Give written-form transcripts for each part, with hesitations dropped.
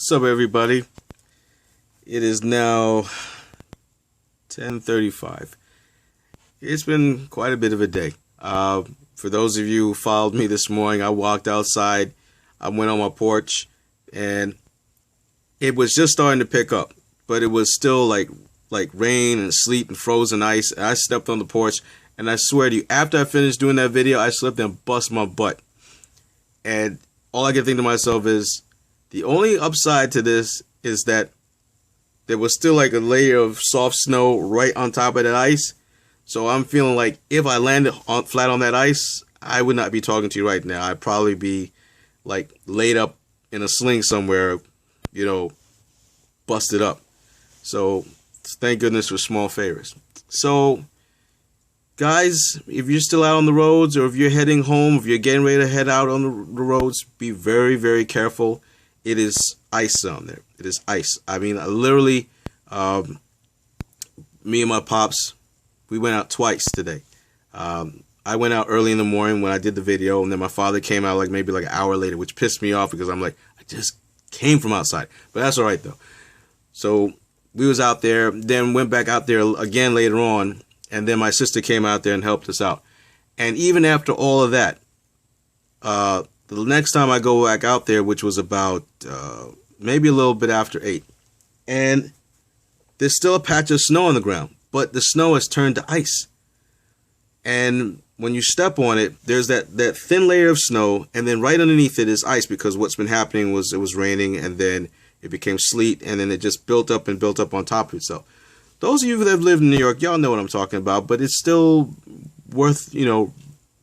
What's up, everybody? It is now 10:35. It's been quite a bit of a day. For those of you who followed me this morning, I walked outside. I went on my porch, and it was just starting to pick up, but it was still like rain and sleet and frozen ice. And I stepped on the porch, and I swear to you, after I finished doing that video, I slipped and bust my butt. And all I can think to myself is, the only upside to this is that there was still like a layer of soft snow right on top of that ice. So I'm feeling like if I landed flat on that ice, I would not be talking to you right now. I'd probably be like laid up in a sling somewhere, busted up. So thank goodness for small favors. So guys, if you're still out on the roads, or if you're heading home, if you're getting ready to head out on the roads, be very, very careful. It is ice on there. It is ice. I mean, literally, me and my pops, we went out twice today. I went out early in the morning when I did the video, and then my father came out maybe an hour later, which pissed me off because I'm like, I just came from outside. But that's all right, though. So we was out there, then went back out there again later on, and then my sister came out there and helped us out. And even after all of that, the next time I go back out there, which was about maybe a little bit after 8, and there's still a patch of snow on the ground, but the snow has turned to ice. And when you step on it, there's that thin layer of snow, and then right underneath it is ice, because what's been happening was it was raining, and then it became sleet, and then it just built up and built up on top of itself. Those of you that have lived in New York, y'all know what I'm talking about, but it's still worth,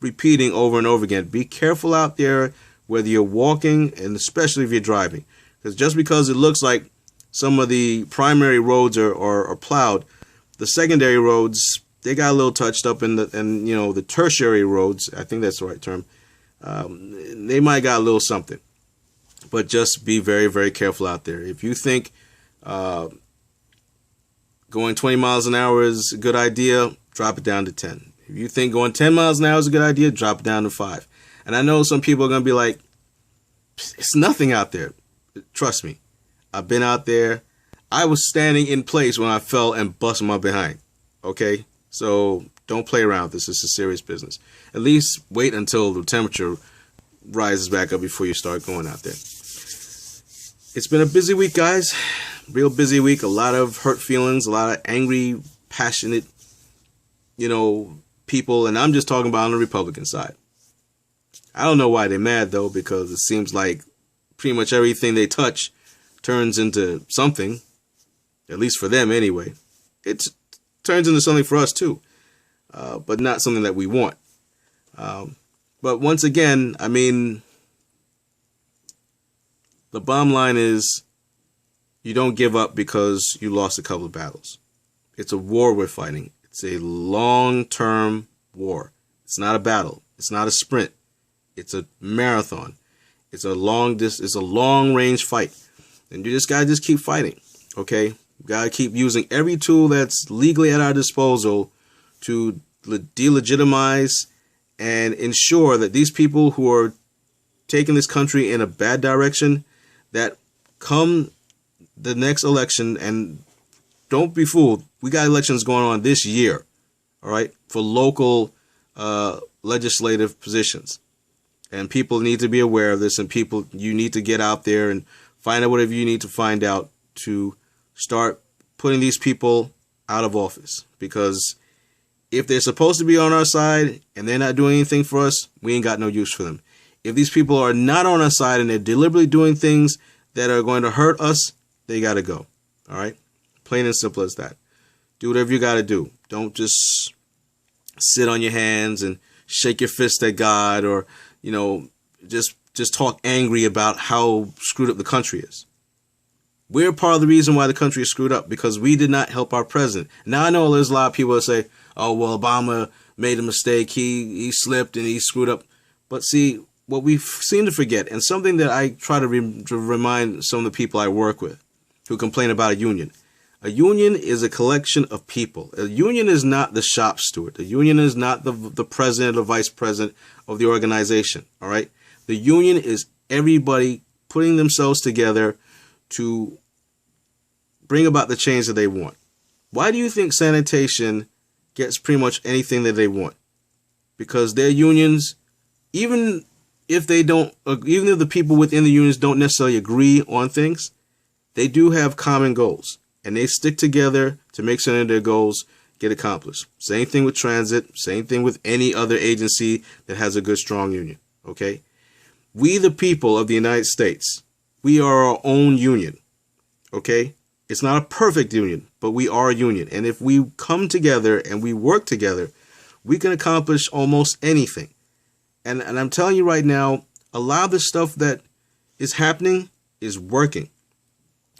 repeating over and over again. Be careful out there, whether you're walking and especially if you're driving, because just because it looks like some of the primary roads are plowed, the secondary roads, they got a little touched up, and the tertiary roads, I think that's the right term, they might got a little something. But just be very, very careful out there. If you think going 20 miles an hour is a good idea, drop it down to 10. If you think going 10 miles an hour is a good idea, drop it down to 5. And I know some people are going to be like, it's nothing out there. Trust me. I've been out there. I was standing in place when I fell and busted my behind. Okay? So don't play around with this. This is serious business. At least wait until the temperature rises back up before you start going out there. It's been a busy week, guys. Real busy week. A lot of hurt feelings. A lot of angry, passionate, people, and I'm just talking about on the Republican side. I don't know why they're mad, though, because it seems like pretty much everything they touch turns into something, at least for them anyway. It turns into something for us, too, but not something that we want. But once again, I mean, the bottom line is you don't give up because you lost a couple of battles. It's a war we're fighting. It's a long-term war. It's not a battle. It's not a sprint. It's a marathon. It's a long-range fight. And you just gotta keep fighting. Okay? You gotta keep using every tool that's legally at our disposal to delegitimize and ensure that these people who are taking this country in a bad direction, that come the next election, and don't be fooled, we got elections going on this year, all right, for local legislative positions. And people need to be aware of this, and you need to get out there and find out whatever you need to find out to start putting these people out of office. Because if they're supposed to be on our side and they're not doing anything for us, we ain't got no use for them. If these people are not on our side and they're deliberately doing things that are going to hurt us, they got to go, all right? Plain and simple as that. Do whatever you got to do. Don't just sit on your hands and shake your fist at God, or, just talk angry about how screwed up the country is. We're part of the reason why the country is screwed up, because we did not help our president. Now, I know there's a lot of people that say, oh, well, Obama made a mistake. He slipped and he screwed up. But see, what we seem to forget, and something that I try to remind some of the people I work with who complain about a union is a collection of people. A union is not the shop steward. A union is not the president or vice president of the organization. All right. The union is everybody putting themselves together to bring about the change that they want. Why do you think sanitation gets pretty much anything that they want? Because their unions, even if the people within the unions don't necessarily agree on things, they do have common goals, and they stick together to make sure that their goals get accomplished. Same thing with transit, same thing with any other agency that has a good, strong union, okay? We, the people of the United States, we are our own union, okay? It's not a perfect union, but we are a union. And if we come together and we work together, we can accomplish almost anything. And I'm telling you right now, a lot of the stuff that is happening is working.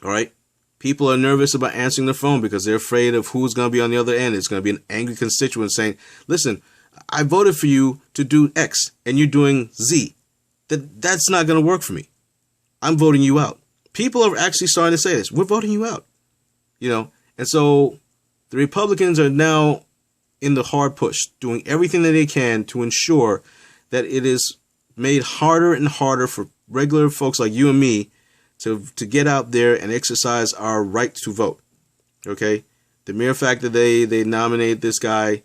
All right. People are nervous about answering the phone because they're afraid of who's going to be on the other end. It's going to be an angry constituent saying, listen, I voted for you to do X and you're doing Z. That's not going to work for me. I'm voting you out. People are actually starting to say this. We're voting you out. And so the Republicans are now in the hard push, doing everything that they can to ensure that it is made harder and harder for regular folks like you and me to get out there and exercise our right to vote. Okay? The mere fact that they nominate this guy,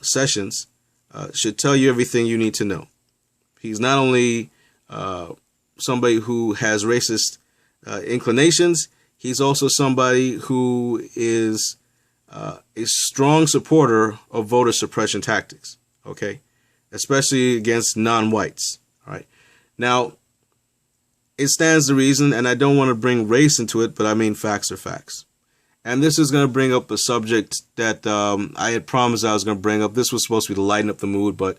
Sessions, should tell you everything you need to know. He's not only somebody who has racist inclinations, he's also somebody who is a strong supporter of voter suppression tactics, okay? Especially against non-whites, all right? Now, it stands to reason, and I don't want to bring race into it, but I mean facts are facts. And this is going to bring up a subject that I had promised I was going to bring up. This was supposed to be to lighten up the mood, but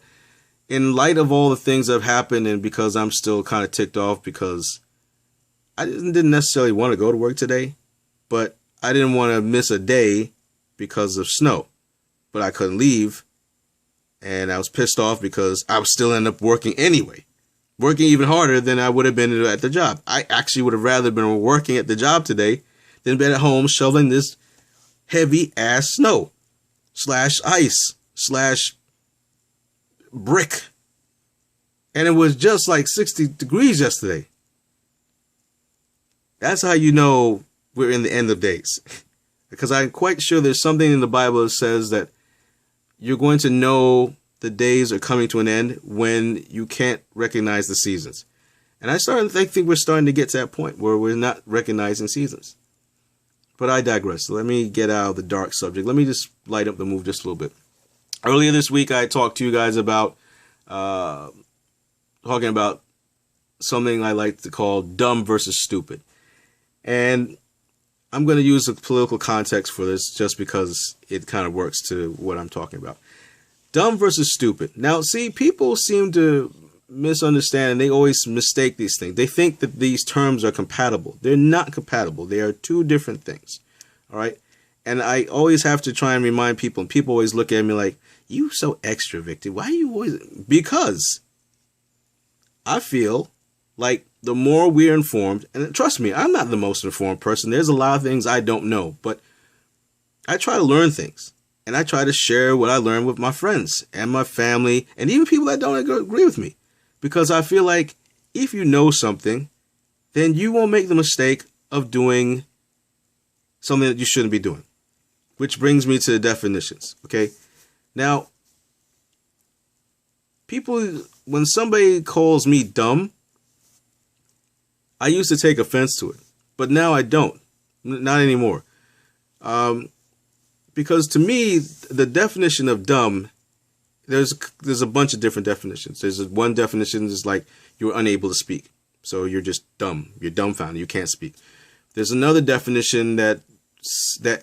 in light of all the things that have happened, and because I'm still kind of ticked off because I didn't necessarily want to go to work today, but I didn't want to miss a day because of snow. But I couldn't leave, and I was pissed off because I would still end up working anyway. Working even harder than I would have been at the job. I actually would have rather been working at the job today than been at home shoveling this heavy ass snow / ice / brick. And it was just like 60 degrees yesterday. That's how you know we're in the end of days. Because I'm quite sure there's something in the Bible that says that you're going to know the days are coming to an end when you can't recognize the seasons. And I think we're starting to get to that point where we're not recognizing seasons. But I digress. Let me get out of the dark subject. Let me just light up the mood just a little bit. Earlier this week, I talked to you guys about talking about something I like to call dumb versus stupid. And I'm going to use a political context for this just because it kind of works to what I'm talking about. Dumb versus stupid. Now, see, people seem to misunderstand and they always mistake these things. They think that these terms are compatible. They're not compatible. They are two different things. All right. And I always have to try and remind people, and people always look at me like, you so extra, Victor. Why are you always? Because I feel like the more we're informed, and trust me, I'm not the most informed person. There's a lot of things I don't know, but I try to learn things. And I try to share what I learned with my friends and my family and even people that don't agree with me. Because I feel like if you know something, then you won't make the mistake of doing something that you shouldn't be doing. Which brings me to the definitions. Okay. Now, people, when somebody calls me dumb, I used to take offense to it. But now I don't. Not anymore. Because to me, the definition of dumb, there's a bunch of different definitions. There's one definition is like you're unable to speak. So you're just dumb. You're dumbfounded. You can't speak. There's another definition that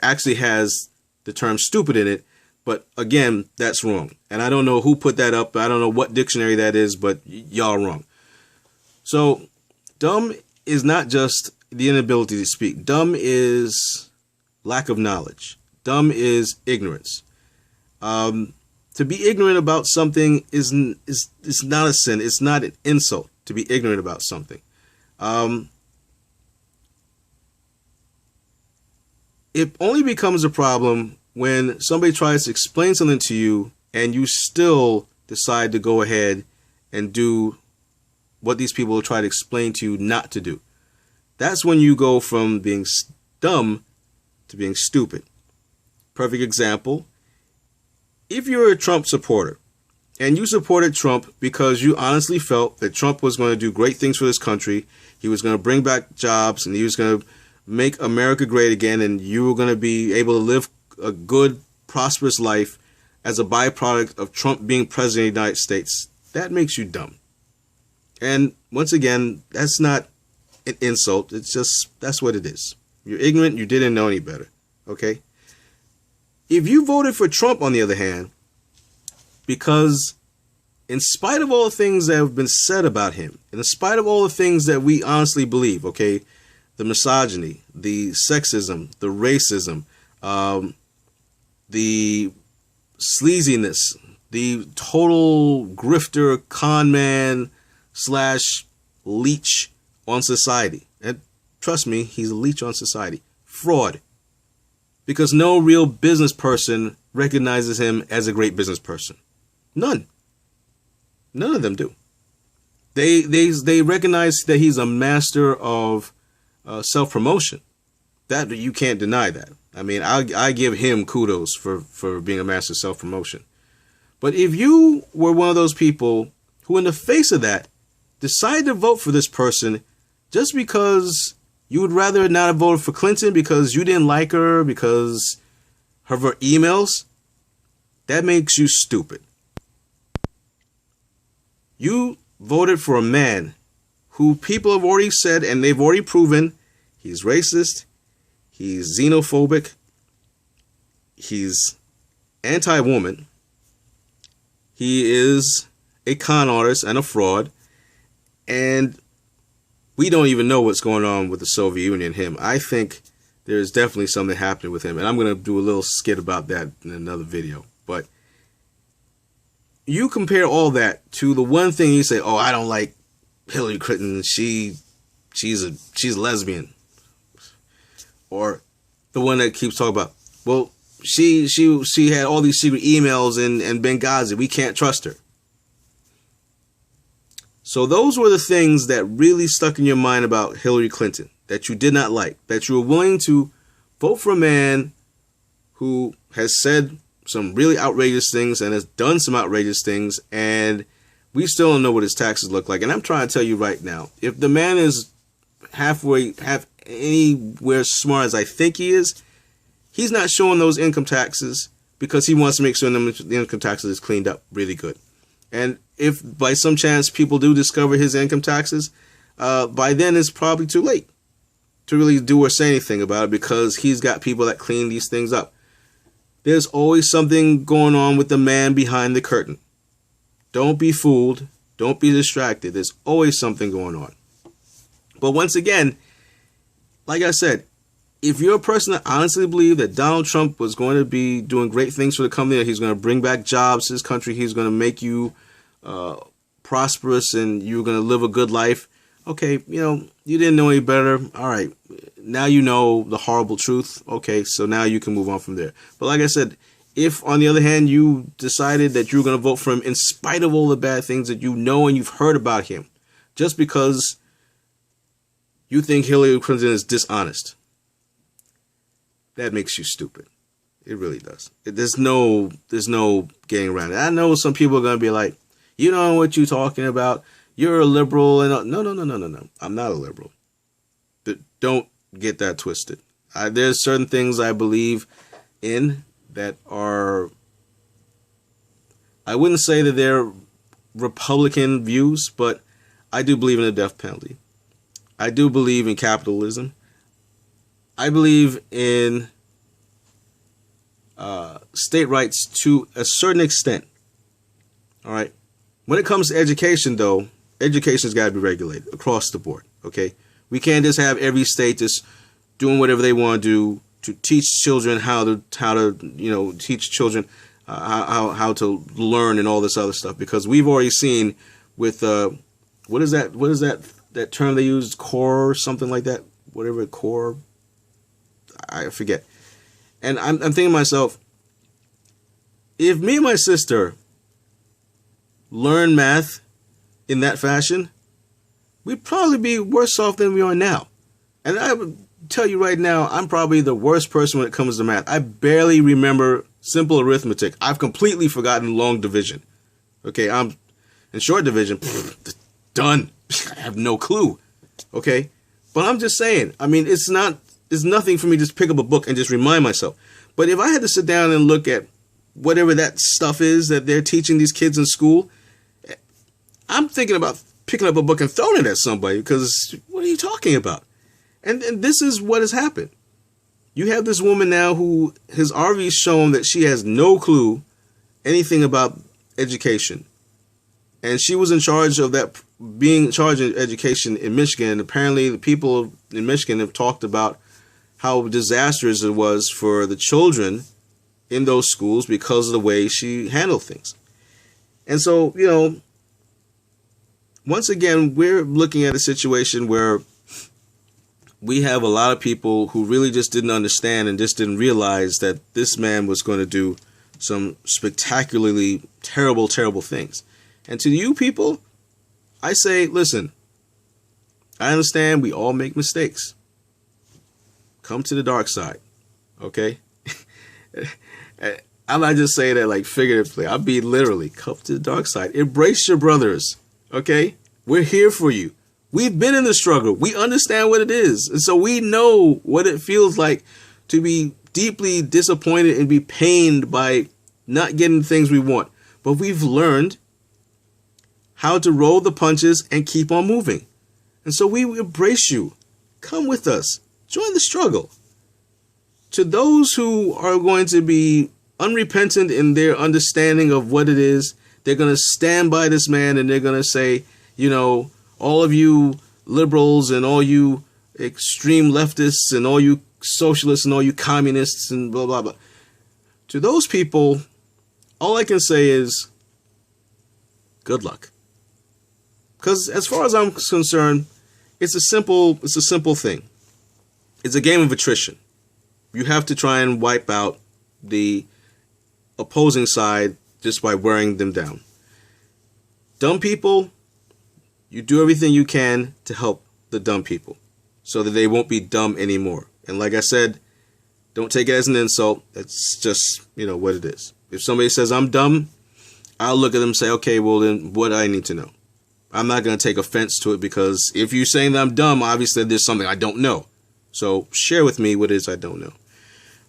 actually has the term stupid in it. But again, that's wrong. And I don't know who put that up. I don't know what dictionary that is, but y'all are wrong. So dumb is not just the inability to speak. Dumb is lack of knowledge. Dumb is ignorance. To be ignorant about something is not a sin. It's not an insult to be ignorant about something. It only becomes a problem when somebody tries to explain something to you and you still decide to go ahead and do what these people try to explain to you not to do. That's when you go from being dumb to being stupid. Perfect example. If you're a Trump supporter and you supported Trump because you honestly felt that Trump was going to do great things for this country, he was going to bring back jobs, and he was going to make America great again, and you were going to be able to live a good, prosperous life as a byproduct of Trump being president of the United States, that makes you dumb. And once again, that's not an insult. It's just, that's what it is. You're ignorant. You didn't know any better. Okay? If you voted for Trump, on the other hand, because in spite of all the things that have been said about him, in spite of all the things that we honestly believe, okay, the misogyny, the sexism, the racism, the sleaziness, the total grifter, con man / leech on society. And trust me, he's a leech on society. Fraud. Because no real business person recognizes him as a great business person. None. None of them do. They recognize that he's a master of self-promotion. That you can't deny that. I mean, I give him kudos for being a master of self-promotion. But if you were one of those people who, in the face of that, decide to vote for this person just because you would rather not have voted for Clinton because you didn't like her, because of her emails, that makes you stupid. You voted for a man who people have already said, and they've already proven, he's racist, he's xenophobic, he's anti-woman, he is a con artist and a fraud, and we don't even know what's going on with the Soviet Union and him. I think there's definitely something happening with him, and I'm going to do a little skit about that in another video. But you compare all that to the one thing you say, oh, I don't like Hillary Clinton, she's a lesbian. Or the one that keeps talking about, well, she had all these secret emails in Benghazi, we can't trust her. So those were the things that really stuck in your mind about Hillary Clinton, that you did not like, that you were willing to vote for a man who has said some really outrageous things and has done some outrageous things, and we still don't know what his taxes look like. And I'm trying to tell you right now, if the man is half anywhere smart as I think he is, he's not showing those income taxes because he wants to make sure the income taxes is cleaned up really good. And if by some chance people do discover his income taxes, by then it's probably too late to really do or say anything about it, because he's got people that clean these things up. There's always something going on with the man behind the curtain. Don't be fooled. Don't be distracted. There's always something going on. But once again, like I said, if you're a person that honestly believes that Donald Trump was going to be doing great things for the company, that he's going to bring back jobs to this country, he's going to make you prosperous and you're going to live a good life, okay, you didn't know any better. All right, now you know the horrible truth. Okay, so now you can move on from there. But like I said, if on the other hand you decided that you were going to vote for him in spite of all the bad things that you know and you've heard about him, just because you think Hillary Clinton is dishonest, that makes you stupid. It really does. There's no getting around it. I know some people are going to be like, you know what you're talking about. You're a liberal. And no. I'm not a liberal. But don't get that twisted. There's certain things I believe in that are, I wouldn't say that they're Republican views, but I do believe in the death penalty. I do believe in capitalism. I believe in state rights to a certain extent. All right. When it comes to education, though, education's got to be regulated across the board. Okay. We can't just have every state just doing whatever they want to do to teach children how to teach children how to learn and all this other stuff, because we've already seen with what is that term they use, core or something like that, whatever, core, I forget. And I'm thinking to myself, if me and my sister learn math in that fashion, we'd probably be worse off than we are now. And I would tell you right now, I'm probably the worst person when it comes to math. I barely remember simple arithmetic. I've completely forgotten long division. Okay, I'm in short division, done. I have no clue. Okay, but I'm just saying. I mean, it's nothing for me to just pick up a book and just remind myself. But if I had to sit down and look at whatever that stuff is that they're teaching these kids in school, I'm thinking about picking up a book and throwing it at somebody, because what are you talking about? And this is what has happened. You have this woman now who has already shown that she has no clue anything about education. And she was in charge of that, being in charge of education in Michigan. Apparently, the people in Michigan have talked about how disastrous it was for the children in those schools because of the way she handled things. And so, you know, once again, we're looking at a situation where we have a lot of people who really just didn't understand and just didn't realize that this man was going to do some spectacularly terrible, terrible things. And to you people, I say, listen, I understand we all make mistakes. Come to the dark side, okay? I'm not just saying that like figuratively. I'll be literally, come to the dark side. Embrace your brothers, okay? We're here for you. We've been in the struggle. We understand what it is. And so we know what it feels like to be deeply disappointed and be pained by not getting the things we want. But we've learned how to roll the punches and keep on moving. And so we embrace you. Come with us. Join the struggle. To those who are going to be unrepentant in their understanding of what it is, they're going to stand by this man and they're going to say, you know, all of you liberals and all you extreme leftists and all you socialists and all you communists and blah, blah, blah. To those people, all I can say is good luck. Because as far as I'm concerned, it's a simple thing. It's a game of attrition. You have to try and wipe out the opposing side just by wearing them down. Dumb people, you do everything you can to help the dumb people so that they won't be dumb anymore. And like I said, don't take it as an insult. It's just, you know, what it is. If somebody says I'm dumb, I'll look at them and say, okay, well then what do I need to know? I'm not going to take offense to it, because if you're saying that I'm dumb, obviously there's something I don't know. So share with me what it is I don't know.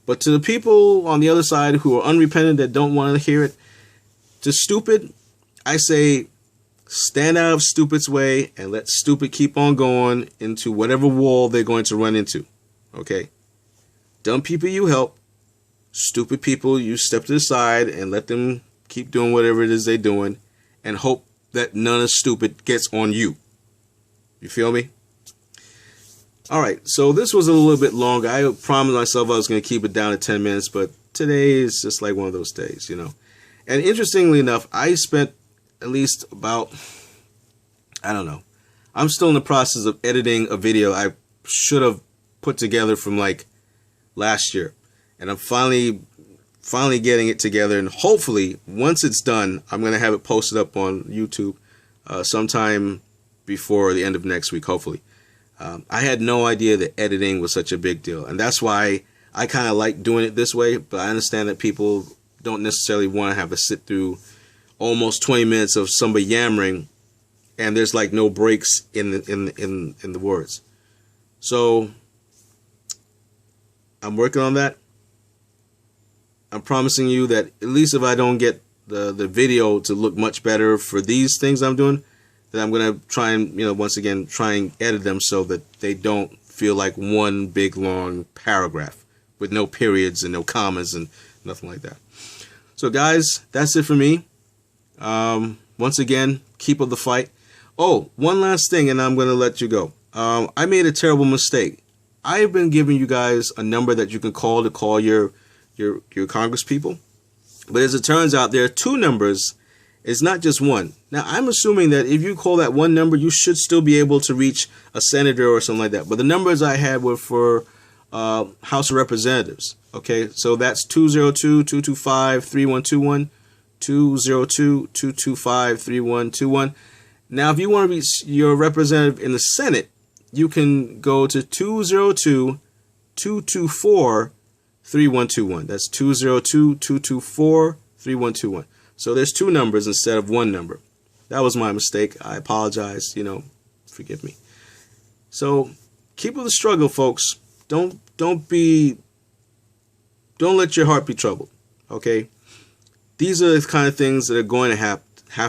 But to the people on the other side who are unrepentant, that don't want to hear it, to stupid, I say stand out of stupid's way and let stupid keep on going into whatever wall they're going to run into. Okay? Dumb people you help. Stupid people you step to the side and let them keep doing whatever it is they're doing, and hope that none of stupid gets on you. You feel me? All right, so this was a little bit longer. I promised myself I was going to keep it down to 10 minutes, but today is just like one of those days, you know. And interestingly enough, I spent at least about, I don't know, I'm still in the process of editing a video I should have put together from like last year. And I'm finally getting it together, and hopefully once it's done, I'm going to have it posted up on YouTube sometime before the end of next week, hopefully. I had no idea that editing was such a big deal, and that's why I kind of like doing it this way. But I understand that people don't necessarily want to have to sit through almost 20 minutes of somebody yammering, and there's like no breaks in the words. So I'm working on that. I'm promising you that at least if I don't get the video to look much better for these things I'm doing, then I'm going to try and, you know, once again, try and edit them so that they don't feel like one big long paragraph with no periods and no commas and nothing like that. So guys, that's it for me. Once again, keep up the fight. Oh, one last thing, and I'm going to let you go. I made a terrible mistake. I've been giving you guys a number that you can call to call your Congress people. But as it turns out, there are two numbers. It's not just one. Now, I'm assuming that if you call that one number, you should still be able to reach a senator or something like that. But the numbers I had were for House of Representatives. Okay, so that's 202-225-3121, 202-225-3121. Now, if you want to reach your representative in the Senate, you can go to 202-224-3121. That's 202-224-3121. So there's two numbers instead of one number. That was my mistake. I apologize. Forgive me. So keep with the struggle, folks. Don't let your heart be troubled. Okay? These are the kind of things that are going to have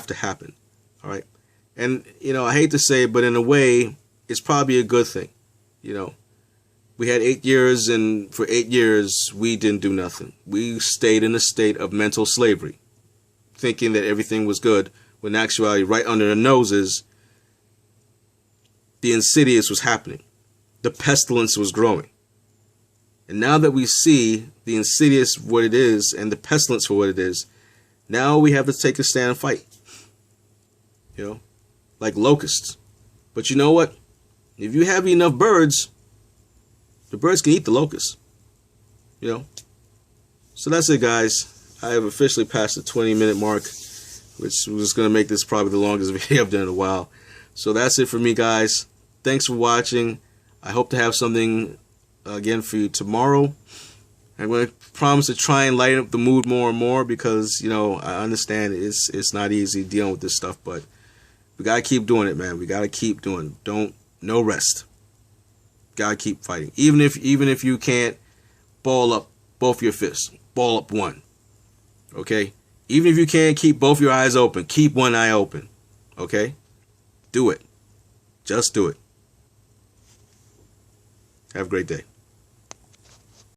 to happen. All right? And, I hate to say it, but in a way, it's probably a good thing. We had 8 years, and for 8 years, we didn't do nothing. We stayed in a state of mental slavery, thinking that everything was good, when in actuality, right under our noses, the insidious was happening. The pestilence was growing. And now that we see the insidious for what it is and the pestilence for what it is, now we have to take a stand and fight. Like locusts. But you know what? If you have enough birds, the birds can eat the locusts. So that's it, guys. I have officially passed the 20-minute mark, which was going to make this probably the longest video I've done in a while. So that's it for me, guys. Thanks for watching. I hope to have something again for you tomorrow. I'm going to promise to try and lighten up the mood more and more because, I understand it's not easy dealing with this stuff, but we got to keep doing it, man. We got to keep doing it. No rest. Got to keep fighting. Even if you can't ball up both your fists, ball up one. Okay? Even if you can't keep both your eyes open, keep one eye open. Okay? Do it. Just do it. Have a great day.